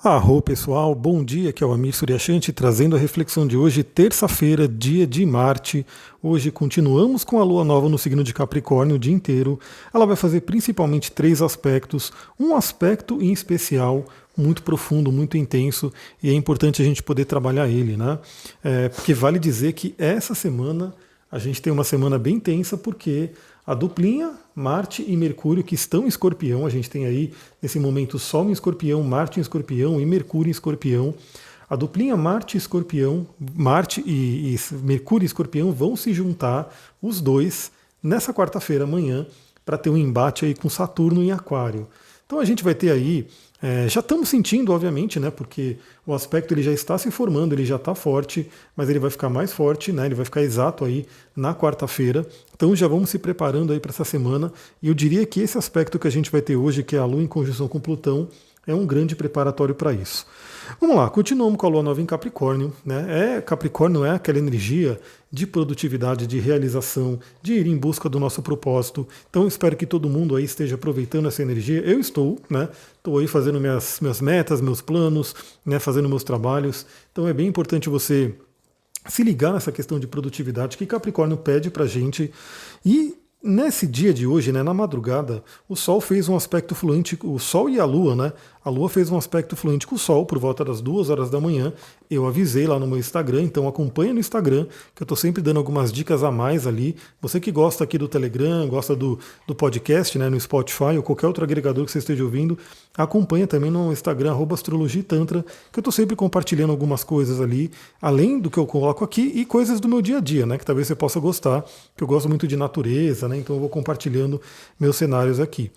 Arro pessoal, bom dia, aqui é o Amir Suryashanti trazendo a reflexão de hoje, terça-feira, dia de Marte. Hoje continuamos com a Lua Nova no signo de Capricórnio o dia inteiro. Ela vai fazer principalmente três aspectos, um aspecto em especial muito profundo, muito intenso, e é importante a gente poder trabalhar ele, né? Porque vale dizer que essa semana a gente tem uma semana bem tensa porque a duplinha, Marte e Mercúrio, que estão em Escorpião, a gente tem aí nesse momento Sol em Escorpião, Marte em Escorpião e Mercúrio em Escorpião. A duplinha Marte e Escorpião, Marte e Mercúrio e Escorpião vão se juntar, os dois, nessa quarta-feira amanhã, para ter um embate aí com Saturno em Aquário. Então a gente vai ter aí, já estamos sentindo, obviamente, né, porque o aspecto ele já está se formando, ele já está forte, mas ele vai ficar mais forte, né, ele vai ficar exato aí na quarta-feira. Então já vamos se preparando aí para essa semana. E eu diria que esse aspecto que a gente vai ter hoje, que é a Lua em conjunção com Plutão, é um grande preparatório para isso. Vamos lá, continuamos com a Lua Nova em Capricórnio. Né? Capricórnio é aquela energia de produtividade, de realização, de ir em busca do nosso propósito. Então espero que todo mundo aí esteja aproveitando essa energia. Eu estou, né? Estou aí fazendo minhas metas, meus planos, né? Fazendo meus trabalhos. Então é bem importante você se ligar nessa questão de produtividade que Capricórnio pede para gente. E nesse dia de hoje, né, na madrugada, o Sol fez um aspecto fluente, o Sol e a Lua, né? A Lua fez um aspecto fluente com o Sol por volta das 2 horas da manhã. Eu avisei lá no meu Instagram, então acompanha no Instagram, que eu estou sempre dando algumas dicas a mais ali. Você que gosta aqui do Telegram, gosta do podcast, né, no Spotify ou qualquer outro agregador que você esteja ouvindo, acompanha também no Instagram, @astrologitantra, que eu estou sempre compartilhando algumas coisas ali, além do que eu coloco aqui, e coisas do meu dia a dia, né, que talvez você possa gostar, que eu gosto muito de natureza, né, então eu vou compartilhando meus cenários aqui.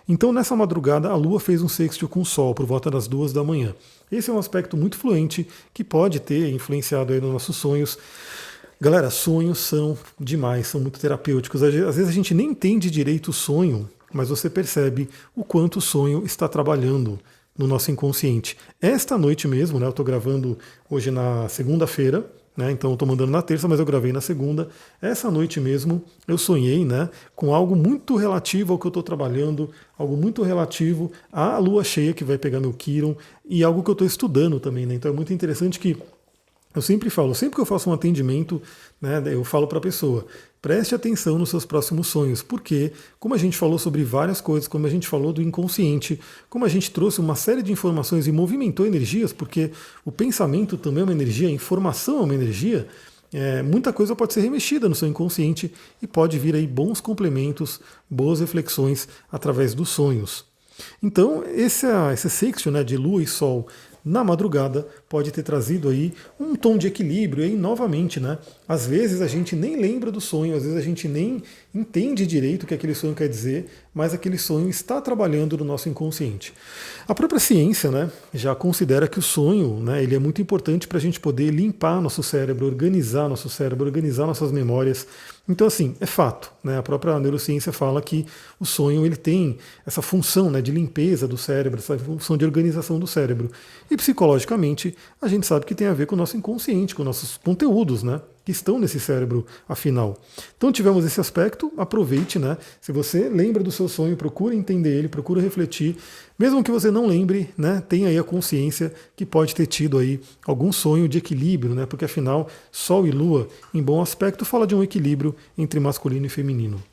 Então nessa madrugada a Lua fez um sextil com o Sol por volta das 2 da manhã. Esse é um aspecto muito fluente que pode ter influenciado aí nos nossos sonhos. Galera, sonhos são demais, são muito terapêuticos. Às vezes a gente nem entende direito o sonho, mas você percebe o quanto o sonho está trabalhando no nosso inconsciente. Esta noite mesmo, né, eu estou gravando hoje na segunda-feira, né, então eu estou mandando na terça, mas eu gravei na segunda. Essa noite mesmo eu sonhei, né, com algo muito relativo ao que eu estou trabalhando, algo muito relativo à lua cheia que vai pegar meu Quiron e algo que eu estou estudando também. Né, então é muito interessante que eu sempre falo, sempre que eu faço um atendimento, né, eu falo para a pessoa, preste atenção nos seus próximos sonhos, porque, como a gente falou sobre várias coisas, como a gente falou do inconsciente, como a gente trouxe uma série de informações e movimentou energias, porque o pensamento também é uma energia, a informação é uma energia, muita coisa pode ser remexida no seu inconsciente e pode vir aí bons complementos, boas reflexões através dos sonhos. Então, esse sextil, né, de Lua e Sol na madrugada pode ter trazido aí um tom de equilíbrio aí novamente, né? Às vezes a gente nem lembra do sonho, às vezes a gente nem entende direito o que aquele sonho quer dizer, mas aquele sonho está trabalhando no nosso inconsciente. A própria ciência, né, já considera que o sonho, né, ele é muito importante para a gente poder limpar nosso cérebro, organizar nossas memórias. Então, assim, é fato, né? A própria neurociência fala que o sonho ele tem essa função, né, de limpeza do cérebro, essa função de organização do cérebro. E psicologicamente, a gente sabe que tem a ver com o nosso inconsciente, com nossos conteúdos, né, que estão nesse cérebro, afinal. Então tivemos esse aspecto, aproveite, né? Se você lembra do seu sonho, procura entender ele, procura refletir. Mesmo que você não lembre, né, tenha aí a consciência que pode ter tido aí algum sonho de equilíbrio, né? Porque afinal, Sol e Lua, em bom aspecto, fala de um equilíbrio entre masculino e feminino.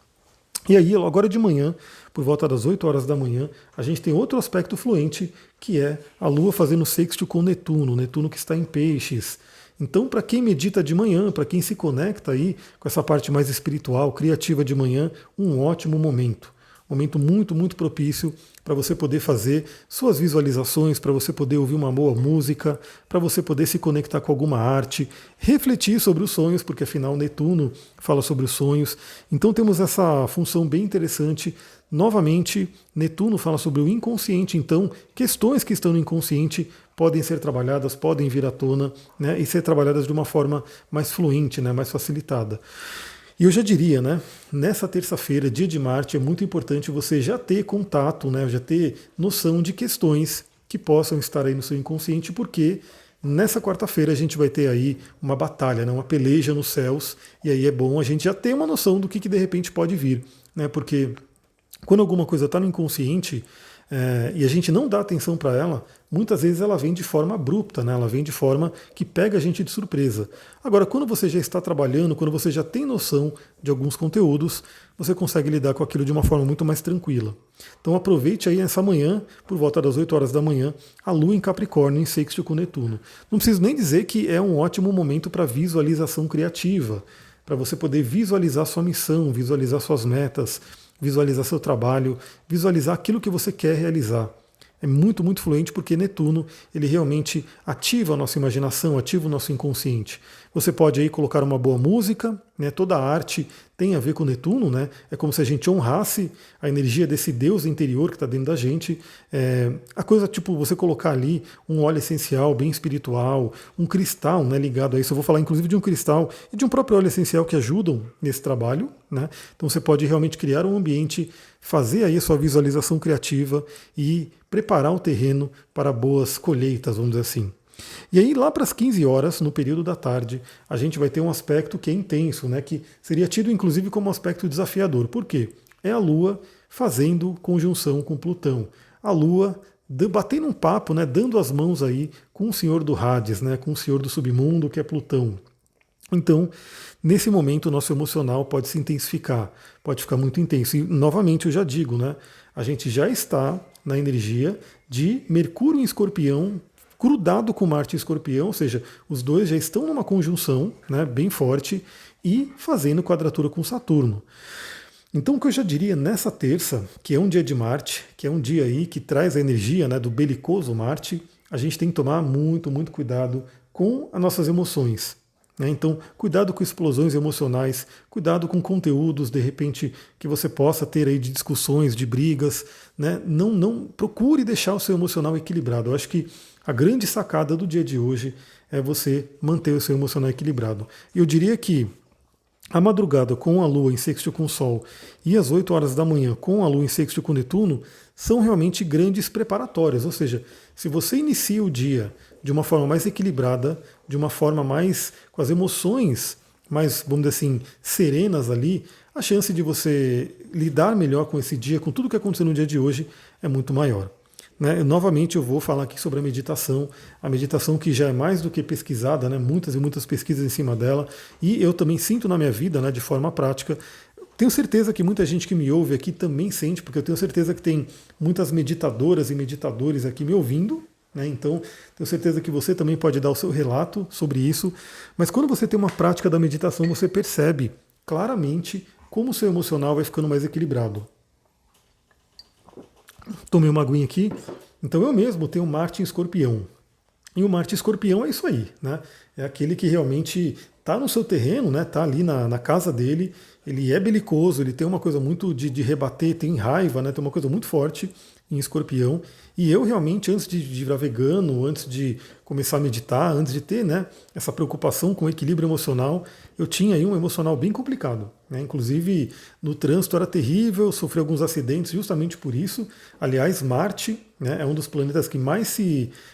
E aí, agora de manhã, por volta das 8 horas da manhã, a gente tem outro aspecto fluente, que é a Lua fazendo sextil com Netuno, Netuno que está em Peixes. Então, para quem medita de manhã, para quem se conecta aí com essa parte mais espiritual, criativa de manhã, um ótimo momento. Momento muito, muito propício para você poder fazer suas visualizações, para você poder ouvir uma boa música, para você poder se conectar com alguma arte, refletir sobre os sonhos, porque afinal Netuno fala sobre os sonhos. Então temos essa função bem interessante. Novamente, Netuno fala sobre o inconsciente, então questões que estão no inconsciente podem ser trabalhadas, podem vir à tona, né, e ser trabalhadas de uma forma mais fluente, né, mais facilitada. E eu já diria, né, nessa terça-feira, dia de Marte, é muito importante você já ter contato, né, já ter noção de questões que possam estar aí no seu inconsciente, porque nessa quarta-feira a gente vai ter aí uma batalha, né, uma peleja nos céus, e aí é bom a gente já ter uma noção do que de repente pode vir, né, porque quando alguma coisa está no inconsciente e a gente não dá atenção para ela, muitas vezes ela vem de forma abrupta, né? Ela vem de forma que pega a gente de surpresa. Agora, quando você já está trabalhando, quando você já tem noção de alguns conteúdos, você consegue lidar com aquilo de uma forma muito mais tranquila. Então aproveite aí essa manhã, por volta das 8 horas da manhã, a Lua em Capricórnio, em sexto com Netuno. Não preciso nem dizer que é um ótimo momento para visualização criativa, para você poder visualizar sua missão, visualizar suas metas, visualizar seu trabalho, visualizar aquilo que você quer realizar. É muito, muito fluente porque Netuno, ele realmente ativa a nossa imaginação, ativa o nosso inconsciente. Você pode aí colocar uma boa música, né? Toda a arte tem a ver com Netuno, né? É como se a gente honrasse a energia desse Deus interior que está dentro da gente. A coisa tipo você colocar ali um óleo essencial bem espiritual, um cristal, né, ligado a isso. Eu vou falar inclusive de um cristal e de um próprio óleo essencial que ajudam nesse trabalho, né? Então você pode realmente criar um ambiente, fazer aí a sua visualização criativa e preparar o terreno para boas colheitas, vamos dizer assim. E aí, lá para as 15 horas, no período da tarde, a gente vai ter um aspecto que é intenso, né, que seria tido inclusive como um aspecto desafiador. Por quê? É a Lua fazendo conjunção com Plutão. A Lua batendo um papo, né, dando as mãos aí com o senhor do Hades, né, com o senhor do submundo, que é Plutão. Então, nesse momento, o nosso emocional pode se intensificar, pode ficar muito intenso. E, novamente, eu já digo, né, a gente já está na energia de Mercúrio em Escorpião, grudado com Marte em Escorpião, ou seja, os dois já estão numa conjunção, né, bem forte e fazendo quadratura com Saturno. Então, o que eu já diria nessa terça, que é um dia de Marte, que é um dia aí que traz a energia, né, do belicoso Marte, a gente tem que tomar muito, muito cuidado com as nossas emoções. Então, cuidado com explosões emocionais, cuidado com conteúdos, de repente, que você possa ter aí de discussões, de brigas. Né? Não procure deixar o seu emocional equilibrado. Eu acho que a grande sacada do dia de hoje é você manter o seu emocional equilibrado. E eu diria que a madrugada com a Lua em sexto com o Sol e as 8 horas da manhã com a Lua em sexto com Netuno são realmente grandes preparatórias. Ou seja, se você inicia o dia de uma forma mais equilibrada, de uma forma mais com as emoções mais, vamos dizer assim, serenas ali, a chance de você lidar melhor com esse dia, com tudo que aconteceu no dia de hoje, é muito maior. Né? Novamente eu vou falar aqui sobre a meditação que já é mais do que pesquisada, né? Muitas e muitas pesquisas em cima dela, e eu também sinto na minha vida, né, de forma prática. Tenho certeza que muita gente que me ouve aqui também sente, porque eu tenho certeza que tem muitas meditadoras e meditadores aqui me ouvindo, né? Então tenho certeza que você também pode dar o seu relato sobre isso, mas quando você tem uma prática da meditação, você percebe claramente como o seu emocional vai ficando mais equilibrado. Tomei uma aguinha aqui. Então eu mesmo tenho Marte em Escorpião. E o Marte em Escorpião é isso aí, né? É aquele que realmente está no seu terreno, né? Está ali na casa dele. Ele é belicoso, ele tem uma coisa muito de rebater, tem raiva, né? Tem uma coisa muito forte em Escorpião. E eu realmente, antes de virar vegano, antes de começar a meditar, antes de ter, né, essa preocupação com o equilíbrio emocional, eu tinha aí um emocional bem complicado. Né? Inclusive, no trânsito era terrível, sofri alguns acidentes justamente por isso. Aliás, Marte, né, é um dos planetas que mais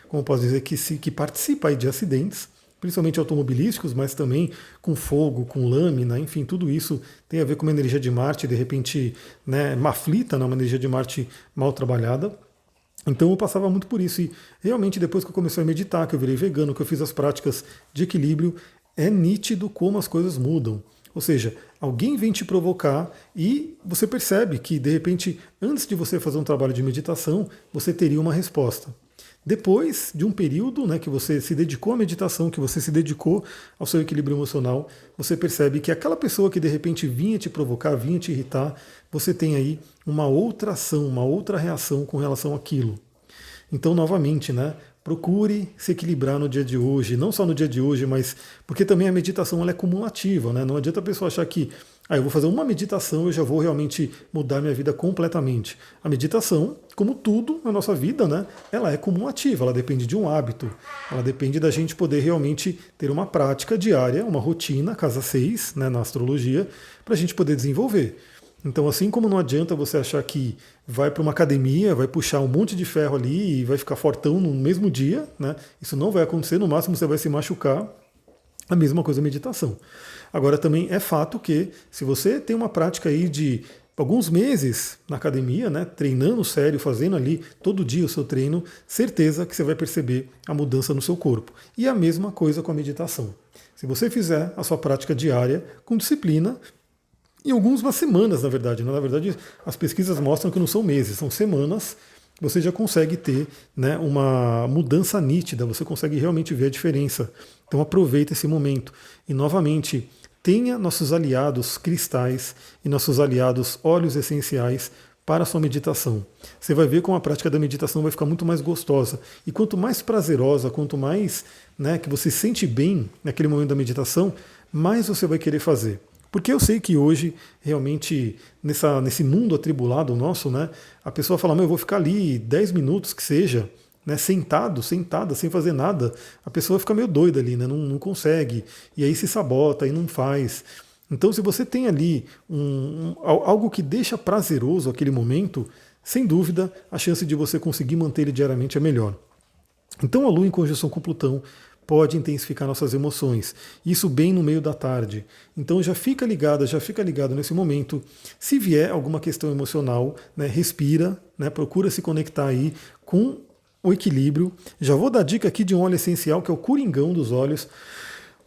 como posso dizer, que participa aí de acidentes, principalmente automobilísticos, mas também com fogo, com lâmina, enfim, tudo isso tem a ver com uma energia de Marte, de repente, né, uma aflita, né, uma energia de Marte mal trabalhada. Então eu passava muito por isso, e realmente depois que eu comecei a meditar, que eu virei vegano, que eu fiz as práticas de equilíbrio, é nítido como as coisas mudam. Ou seja, alguém vem te provocar e você percebe que, de repente, antes de você fazer um trabalho de meditação, você teria uma resposta. Depois de um período, né, que você se dedicou à meditação, que você se dedicou ao seu equilíbrio emocional, você percebe que aquela pessoa que de repente vinha te provocar, vinha te irritar, você tem aí uma outra ação, uma outra reação com relação àquilo. Então, novamente, né, procure se equilibrar no dia de hoje, não só no dia de hoje, mas porque também a meditação ela é cumulativa, né? Não adianta a pessoa achar que eu vou fazer uma meditação e eu já vou realmente mudar minha vida completamente. A meditação, como tudo na nossa vida, né, ela é cumulativa, ela depende de um hábito, ela depende da gente poder realmente ter uma prática diária, uma rotina, casa 6, né, na astrologia, para a gente poder desenvolver. Então, assim como não adianta você achar que vai para uma academia, vai puxar um monte de ferro ali e vai ficar fortão no mesmo dia, né? Isso não vai acontecer, no máximo você vai se machucar. A mesma coisa a meditação. Agora também é fato que se você tem uma prática aí de alguns meses na academia, né, treinando sério, fazendo ali todo dia o seu treino, certeza que você vai perceber a mudança no seu corpo. E a mesma coisa com a meditação. Se você fizer a sua prática diária com disciplina, em algumas semanas, na verdade. Na verdade, as pesquisas mostram que não são meses, são semanas. Você já consegue ter, né, uma mudança nítida, você consegue realmente ver a diferença. Então aproveita esse momento. E novamente, tenha nossos aliados cristais e nossos aliados óleos essenciais para a sua meditação. Você vai ver como a prática da meditação vai ficar muito mais gostosa. E quanto mais prazerosa, quanto mais, né, que você se sente bem naquele momento da meditação, mais você vai querer fazer. Porque eu sei que hoje, realmente, nesse mundo atribulado nosso, né, a pessoa fala, eu vou ficar ali 10 minutos que seja, né, sentada, sem fazer nada. A pessoa fica meio doida ali, né, não consegue, e aí se sabota, e não faz. Então, se você tem ali algo que deixa prazeroso aquele momento, sem dúvida, a chance de você conseguir manter ele diariamente é melhor. Então, a Lua em conjunção com Plutão pode intensificar nossas emoções. Isso bem no meio da tarde. Então já fica ligado nesse momento. Se vier alguma questão emocional, né, respira, né, procura se conectar aí com o equilíbrio. Já vou dar dica aqui de um óleo essencial que é o Coringão dos óleos.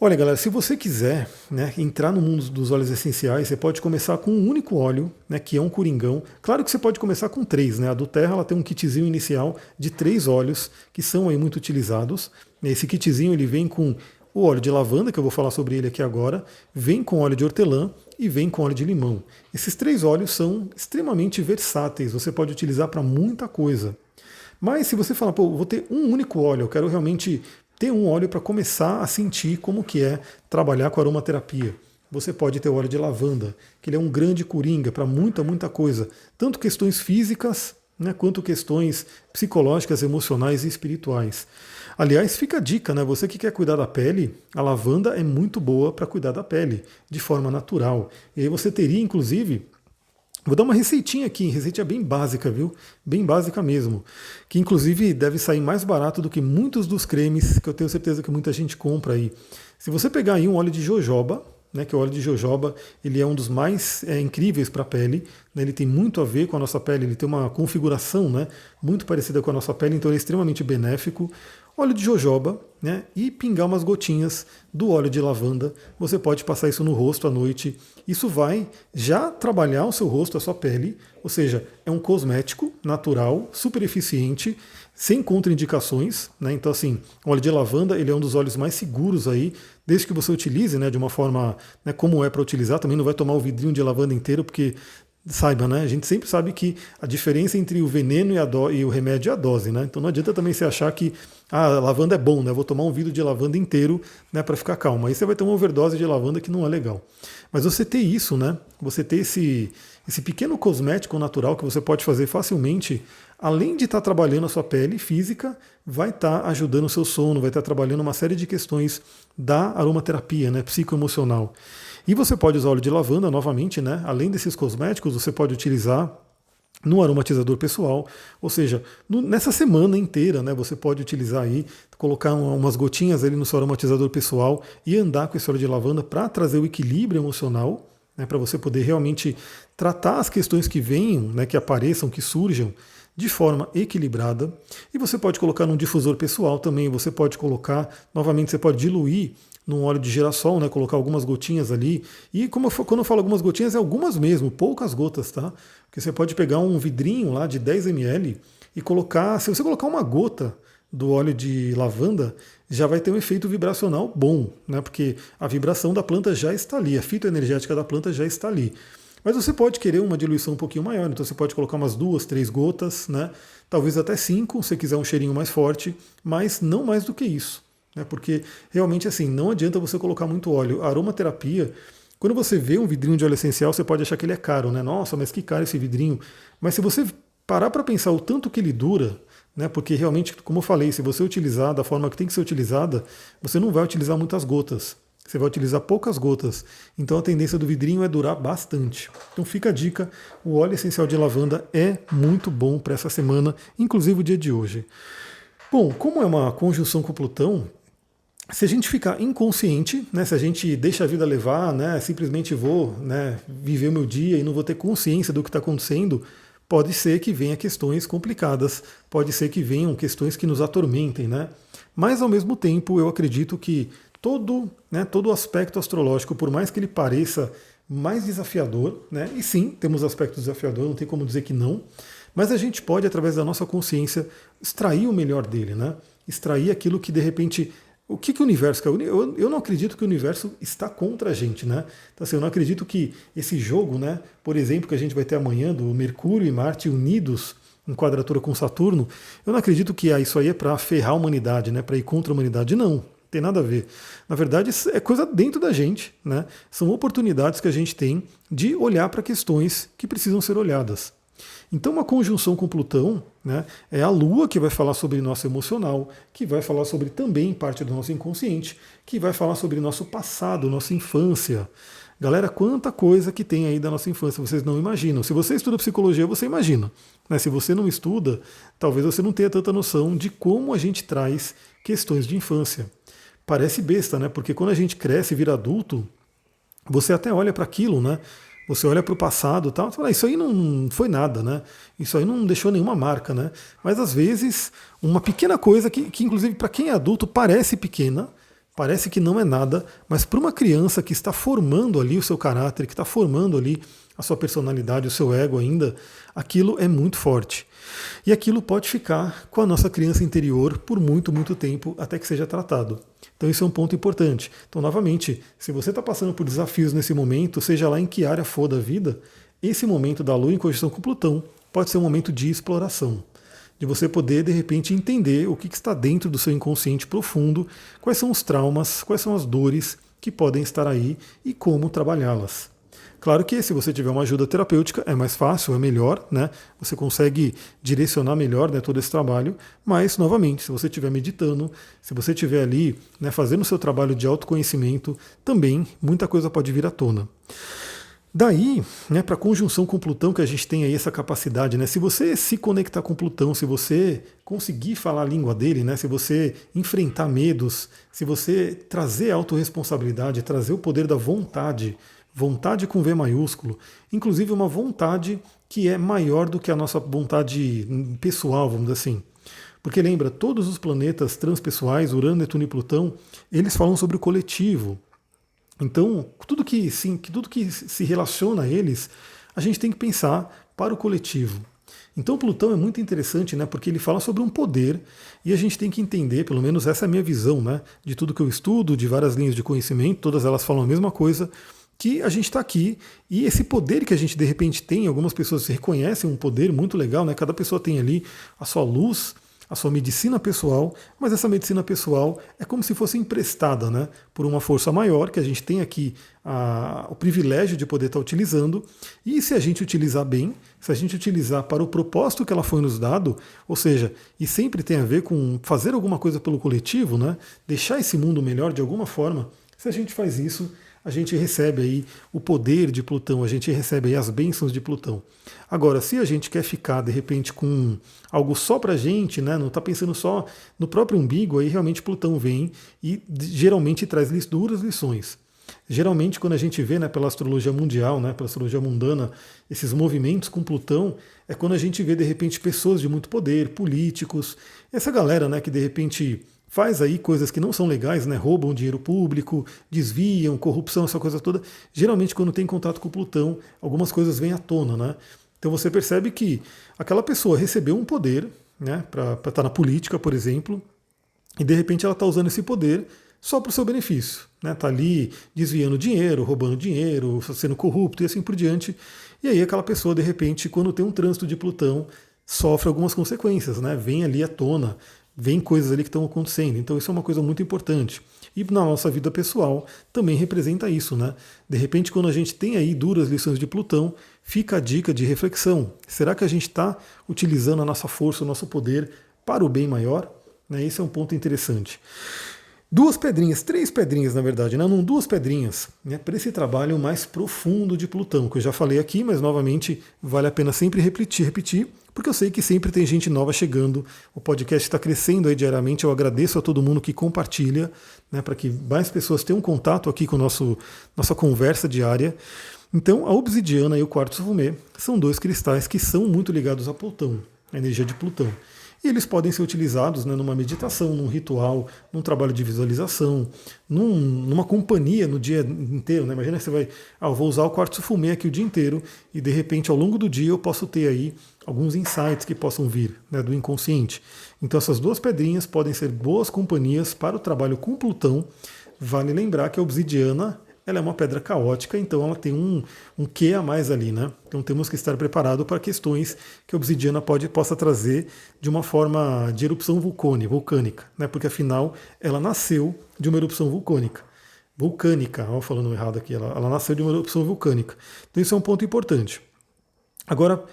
Olha, galera, se você quiser, né, entrar no mundo dos óleos essenciais, você pode começar com um único óleo, né, que é um coringão. Claro que você pode começar com 3, né? A do Terra ela tem um kitzinho inicial de 3 óleos que são aí muito utilizados. Esse kitzinho ele vem com o óleo de lavanda, que eu vou falar sobre ele aqui agora, vem com óleo de hortelã e vem com óleo de limão. Esses 3 óleos são extremamente versáteis, você pode utilizar para muita coisa. Mas se você falar, vou ter um único óleo, eu quero realmente ter um óleo para começar a sentir como que é trabalhar com aromaterapia. Você pode ter o óleo de lavanda, que ele é um grande coringa para muita coisa, tanto questões físicas, né, quanto questões psicológicas, emocionais e espirituais. Aliás, fica a dica, né? Você que quer cuidar da pele, a lavanda é muito boa para cuidar da pele, de forma natural. E aí você teria, inclusive, vou dar uma receitinha aqui, receitinha bem básica, viu? Bem básica mesmo. Que inclusive deve sair mais barato do que muitos dos cremes que eu tenho certeza que muita gente compra aí. Se você pegar aí um óleo de jojoba, né, que o óleo de jojoba ele é um dos mais incríveis para a pele, né, ele tem muito a ver com a nossa pele, ele tem uma configuração, né, muito parecida com a nossa pele, então ele é extremamente benéfico. Óleo de jojoba, né, e pingar umas gotinhas do óleo de lavanda. Você pode passar isso no rosto à noite. Isso vai já trabalhar o seu rosto, a sua pele, ou seja, é um cosmético natural, super eficiente, sem contraindicações, né? Então assim, o óleo de lavanda ele é um dos óleos mais seguros aí, desde que você utilize, né, de uma forma, né, como é para utilizar. Também não vai tomar o vidrinho de lavanda inteiro, porque saiba, né? A gente sempre sabe que a diferença entre o veneno e o remédio é a dose, né? Então não adianta também você achar que a lavanda é bom, né? Vou tomar um vidro de lavanda inteiro, né, para ficar calmo. Aí você vai ter uma overdose de lavanda que não é legal. Mas você ter isso, né? Você ter esse pequeno cosmético natural que você pode fazer facilmente, além de estar trabalhando a sua pele física, vai estar ajudando o seu sono, vai estar trabalhando uma série de questões da aromaterapia, né, psicoemocional. E você pode usar óleo de lavanda novamente, né? Além desses cosméticos, você pode utilizar no aromatizador pessoal, ou seja, nessa semana inteira, né, você pode utilizar aí, colocar umas gotinhas ali no seu aromatizador pessoal e andar com esse óleo de lavanda para trazer o equilíbrio emocional, né, para você poder realmente tratar as questões que venham, né, que apareçam, que surjam, de forma equilibrada. E você pode colocar num difusor pessoal também, você pode colocar, novamente, você pode diluir num óleo de girassol, né, colocar algumas gotinhas ali. E quando eu falo algumas gotinhas, é algumas mesmo, poucas gotas, tá? Porque você pode pegar um vidrinho lá de 10 ml e colocar, se você colocar uma gota do óleo de lavanda, já vai ter um efeito vibracional bom, né? Porque a vibração da planta já está ali, a fitoenergética da planta já está ali. Mas você pode querer uma diluição um pouquinho maior, então você pode colocar umas 2, 3 gotas, né? Talvez até 5, se você quiser um cheirinho mais forte, mas não mais do que isso. Porque realmente assim, não adianta você colocar muito óleo. A aromaterapia, quando você vê um vidrinho de óleo essencial, você pode achar que ele é caro, né? Nossa, mas que caro esse vidrinho. Mas se você parar para pensar o tanto que ele dura, né? Porque realmente, como eu falei, se você utilizar da forma que tem que ser utilizada, você não vai utilizar muitas gotas. Você vai utilizar poucas gotas. Então a tendência do vidrinho é durar bastante. Então fica a dica, o óleo essencial de lavanda é muito bom para essa semana, inclusive o dia de hoje. Bom, como é uma conjunção com Plutão, Se a gente ficar inconsciente, né, se a gente deixa a vida levar, né, simplesmente vou, né, viver o meu dia e não vou ter consciência do que está acontecendo, pode ser que venha questões complicadas, pode ser que venham questões que nos atormentem, né? Mas ao mesmo tempo eu acredito que todo aspecto astrológico, por mais que ele pareça mais desafiador, né? E sim, temos aspectos desafiadores, não tem como dizer que não, mas a gente pode, através da nossa consciência, extrair o melhor dele, né? Extrair aquilo que de repente. O que o universo quer? Eu não acredito que o universo está contra a gente, né? Então, assim, eu não acredito que esse jogo, né, por exemplo, que a gente vai ter amanhã, do Mercúrio e Marte unidos em quadratura com Saturno, eu não acredito que isso aí é para ferrar a humanidade, né, para ir contra a humanidade. Não, tem nada a ver. Na verdade, isso é coisa dentro da gente, né? São oportunidades que a gente tem de olhar para questões que precisam ser olhadas. Então, uma conjunção com Plutão, né, é a Lua que vai falar sobre nosso emocional, que vai falar sobre também parte do nosso inconsciente, que vai falar sobre nosso passado, nossa infância. Galera, quanta coisa que tem aí da nossa infância, vocês não imaginam. Se você estuda psicologia, você imagina. Né? Se você não estuda, talvez você não tenha tanta noção de como a gente traz questões de infância. Parece besta, né? Porque quando a gente cresce e vira adulto, você até olha para aquilo, né? Você olha para o passado e tal, e fala, isso aí não foi nada, né? Isso aí não deixou nenhuma marca, né? Mas às vezes, uma pequena coisa que inclusive para quem é adulto parece pequena, parece que não é nada, mas para uma criança que está formando ali o seu caráter, que está formando ali a sua personalidade, o seu ego ainda, aquilo é muito forte. E aquilo pode ficar com a nossa criança interior por muito, muito tempo até que seja tratado. Então isso é um ponto importante. Então, novamente, se você está passando por desafios nesse momento, seja lá em que área for da vida, esse momento da Lua em conjunção com Plutão pode ser um momento de exploração. De você poder, de repente, entender o que está dentro do seu inconsciente profundo, quais são os traumas, quais são as dores que podem estar aí e como trabalhá-las. Claro que se você tiver uma ajuda terapêutica é mais fácil, é melhor, né? Você consegue direcionar melhor, né, todo esse trabalho, mas, novamente, se você estiver meditando, se você estiver ali, né, fazendo o seu trabalho de autoconhecimento, também muita coisa pode vir à tona. Daí, né, para a conjunção com Plutão, que a gente tem aí essa capacidade, né? Se você se conectar com Plutão, se você conseguir falar a língua dele, né? Se você enfrentar medos, se você trazer autorresponsabilidade, trazer o poder da vontade, vontade com V maiúsculo, inclusive uma vontade que é maior do que a nossa vontade pessoal, vamos dizer assim. Porque lembra, todos os planetas transpessoais, Urano, Netuno e Plutão, eles falam sobre o coletivo. Então, tudo que se relaciona a eles, a gente tem que pensar para o coletivo. Então, Plutão é muito interessante, né, porque ele fala sobre um poder e a gente tem que entender, pelo menos essa é a minha visão, né, de tudo que eu estudo, de várias linhas de conhecimento, todas elas falam a mesma coisa, que a gente está aqui e esse poder que a gente de repente tem, algumas pessoas reconhecem um poder muito legal, né, cada pessoa tem ali a sua luz, a sua medicina pessoal, mas essa medicina pessoal é como se fosse emprestada, né, por uma força maior, que a gente tem aqui o privilégio de poder estar utilizando, e se a gente utilizar bem, se a gente utilizar para o propósito que ela foi nos dado, ou seja, e sempre tem a ver com fazer alguma coisa pelo coletivo, né, deixar esse mundo melhor de alguma forma, se a gente faz isso, a gente recebe aí o poder de Plutão, a gente recebe aí as bênçãos de Plutão. Agora, se a gente quer ficar, de repente, com algo só pra gente, né, não está pensando só no próprio umbigo, aí realmente Plutão vem e geralmente traz duras lições. Geralmente, quando a gente vê, né, pela astrologia mundial, né, pela astrologia mundana, esses movimentos com Plutão, é quando a gente vê, de repente, pessoas de muito poder, políticos, essa galera, né, que de repente faz aí coisas que não são legais, né? Roubam dinheiro público, desviam, corrupção, essa coisa toda. Geralmente, quando tem contato com Plutão, algumas coisas vêm à tona, né? Então você percebe que aquela pessoa recebeu um poder, né, para estar na política, por exemplo, e de repente ela está usando esse poder só para o seu benefício. Né? Está ali desviando dinheiro, roubando dinheiro, sendo corrupto e assim por diante. E aí aquela pessoa, de repente, quando tem um trânsito de Plutão, sofre algumas consequências, né? Vem ali à tona, vem coisas ali que estão acontecendo. Então isso é uma coisa muito importante. E na nossa vida pessoal também representa isso, né? De repente, quando a gente tem aí duras lições de Plutão, fica a dica de reflexão. Será que a gente está utilizando a nossa força, o nosso poder para o bem maior? Né? Esse é um ponto interessante. Duas pedrinhas, três pedrinhas na verdade, né? Não, duas pedrinhas, né? Para esse trabalho mais profundo de Plutão, que eu já falei aqui, mas novamente vale a pena sempre repetir, porque eu sei que sempre tem gente nova chegando. O podcast está crescendo aí diariamente. Eu agradeço a todo mundo que compartilha, né? Para que mais pessoas tenham contato aqui com nossa conversa diária. Então, a obsidiana e o quartzo fumê são dois cristais que são muito ligados a Plutão, a energia de Plutão. E eles podem ser utilizados, né, numa meditação, num ritual, num trabalho de visualização, numa companhia no dia inteiro. Né? Imagina que você vai, eu vou usar o quartzo fumê aqui o dia inteiro e de repente ao longo do dia eu posso ter aí alguns insights que possam vir, né, do inconsciente. Então essas duas pedrinhas podem ser boas companhias para o trabalho com Plutão. Vale lembrar que a obsidiana ela é uma pedra caótica, então ela tem um quê a mais ali, né? Então temos que estar preparados para questões que a obsidiana possa trazer de uma forma de erupção vulcânica, né? Porque afinal ela nasceu de uma erupção vulcânica, ó, falando errado aqui, ela nasceu de uma erupção vulcânica. Então isso é um ponto importante. Agora,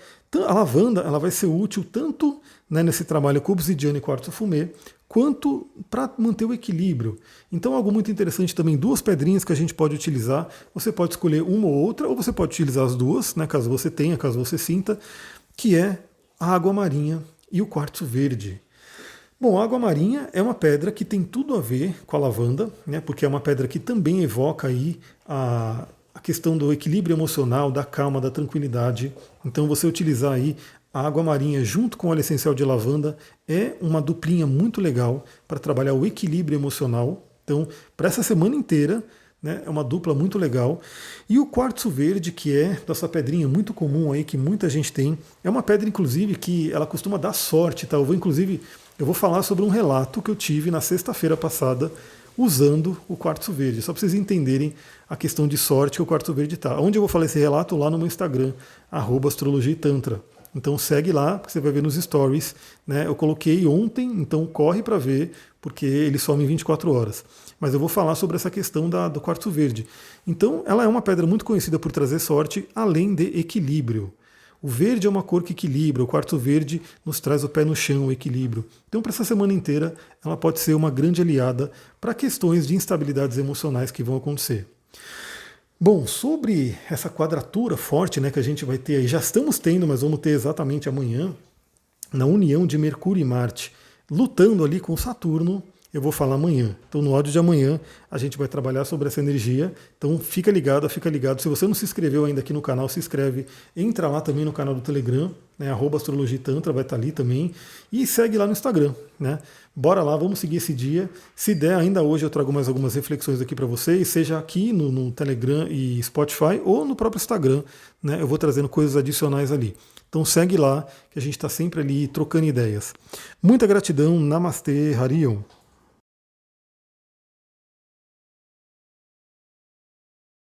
a lavanda ela vai ser útil tanto, né, nesse trabalho com obsidiana e quartzo fumê, quanto para manter o equilíbrio. Então, algo muito interessante também, duas pedrinhas que a gente pode utilizar. Você pode escolher uma ou outra, ou você pode utilizar as duas, né, caso você tenha, caso você sinta, que é a água marinha e o quartzo verde. Bom, a água marinha é uma pedra que tem tudo a ver com a lavanda, né, porque é uma pedra que também evoca aí a questão do equilíbrio emocional, da calma, da tranquilidade. Então, você utilizar aí a água marinha junto com o óleo essencial de lavanda é uma duplinha muito legal para trabalhar o equilíbrio emocional. Então, para essa semana inteira, né, é uma dupla muito legal. E o quartzo verde, que é dessa pedrinha muito comum aí, que muita gente tem, é uma pedra, inclusive, que ela costuma dar sorte. Tá? Eu vou falar sobre um relato que eu tive na sexta-feira passada, usando o quartzo verde, só para vocês entenderem a questão de sorte que o quartzo verde está. Onde eu vou falar esse relato? Lá no meu Instagram, @astrologiatantra. Então segue lá, porque você vai ver nos stories. Né? Eu coloquei ontem, então corre para ver, porque ele some em 24 horas. Mas eu vou falar sobre essa questão do quartzo verde. Então ela é uma pedra muito conhecida por trazer sorte, além de equilíbrio. O verde é uma cor que equilibra, o quartzo verde nos traz o pé no chão, o equilíbrio. Então, para essa semana inteira, ela pode ser uma grande aliada para questões de instabilidades emocionais que vão acontecer. Bom, sobre essa quadratura forte, né, que a gente vai ter aí, já estamos tendo, mas vamos ter exatamente amanhã, na união de Mercúrio e Marte, lutando ali com Saturno. Eu vou falar amanhã. Então, no áudio de amanhã, a gente vai trabalhar sobre essa energia. Então, fica ligado, fica ligado. Se você não se inscreveu ainda aqui no canal, se inscreve. Entra lá também no canal do Telegram, né, @astrologiatantra, vai estar ali também. E segue lá no Instagram, né? Bora lá, vamos seguir esse dia. Se der, ainda hoje eu trago mais algumas reflexões aqui para vocês, seja aqui no Telegram e Spotify ou no próprio Instagram, né? Eu vou trazendo coisas adicionais ali. Então segue lá, que a gente está sempre ali trocando ideias. Muita gratidão. Namastê, Harion.